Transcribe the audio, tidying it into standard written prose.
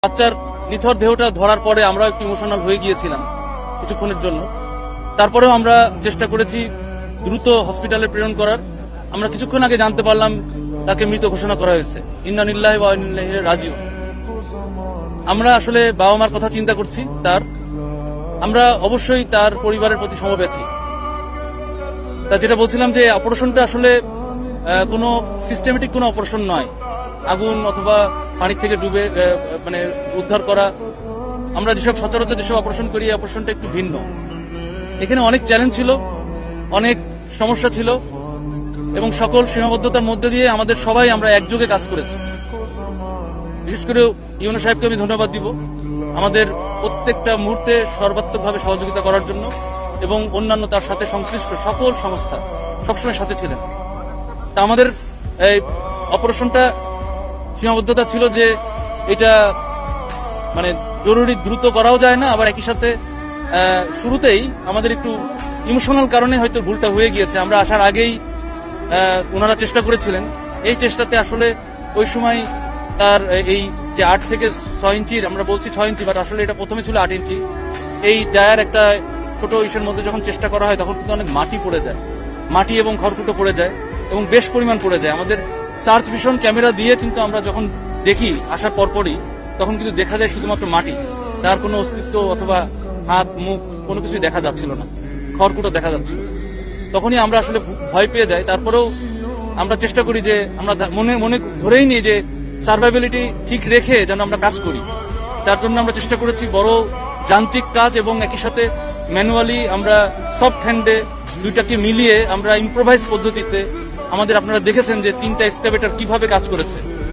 বাচ্চার নিথর দেহটা ধরার পরে আমরা একটু ইমোশনাল হয়ে গিয়েছিলাম কিছুক্ষণের জন্য। তারপরেও আমরা চেষ্টা করেছি দ্রুত হসপিটালে প্রেরণ করার। আমরা কিছুক্ষণ আগে জানতে পারলাম তাকে মৃত ঘোষণা করা হয়েছে। ইন্না লিল্লাহি ওয়া ইন্না ইলাইহি রাজিউন। আমরা আসলে বাবা মার কথা চিন্তা করছি। আমরা অবশ্যই তার পরিবারের প্রতি সমবেথী। তা যেটা বলছিলাম যে অপারেশনটা আসলে কোনো সিস্টেমেটিক কোনো অপারেশন নয়। আগুন অথবা পানি থেকে ডুবে মানে উদ্ধার করা, আমরা যেসব সচরাচর যেসব অপারেশন করি এই অপারেশনটা একটু ভিন্ন। এখানে অনেক চ্যালেঞ্জ ছিল, অনেক সমস্যা ছিল এবং সকল সীমাবদ্ধতার মধ্যে দিয়ে আমাদের সবাই আমরা একযোগে কাজ করেছি। বিশেষ করে ইউনো সাহেবকে আমি ধন্যবাদ দিব আমাদের প্রত্যেকটা মুহূর্তে সর্বাত্মকভাবে সহযোগিতা করার জন্য, এবং অন্যান্য তার সাথে সংশ্লিষ্ট সকল সংস্থা সবসময় সাথে ছিলেন। তা আমাদের এই অপারেশনটা সীমাবদ্ধতা ছিল যে এটা মানে জরুরি দ্রুত করাও যায় না, আবার একই সাথে শুরুতেই আমাদের একটু ইমোশনাল কারণে হয়তো ভুলটা হয়ে গিয়েছে। আমরা আসার আগেই ওনারা চেষ্টা করেছিলেন। এই চেষ্টাতে আসলে ওই সময় তার এই যে 8 থেকে 6 ইঞ্চির, আমরা বলছি 6 ইঞ্চি, বাট আসলে এটা প্রথমে ছিল 8 ইঞ্চি, এই ডায়ার একটা ছোট ইসের মধ্যে যখন চেষ্টা করা হয় তখন কিন্তু অনেক মাটি পড়ে যায়, মাটি এবং খড়কুটো পড়ে যায় এবং বেশ পরিমাণ পড়ে যায়। আমাদের সার্চ ভিশন ক্যামেরা দিয়ে কিন্তু আমরা যখন দেখি আসার পরপরই, তখন কিন্তু দেখা যায় শুধুমাত্র মাটি, তার কোনো অস্তিত্ব অথবা হাত মুখ কোনো কিছুই দেখা যাচ্ছিল না, খড়কুটো দেখা যাচ্ছিল। তখনই আমরা আসলে ভয় পেয়ে যাই। তারপরেও আমরা চেষ্টা করি যে আমরা মনে ধরেই নিই যে সার্ভাইবিলিটি ঠিক রেখে যেন আমরা কাজ করি। তার জন্য আমরা চেষ্টা করেছি বড় যান্ত্রিক কাজ এবং একই সাথে ম্যানুয়ালি আমরা সফট হ্যান্ডে দুইটাকে মিলিয়ে আমরা ইম্প্রোভাইজ পদ্ধতিতে আমাদের, আপনারা দেখেছেন যে 3টা এক্সকাভেটর কিভাবে কাজ করেছে।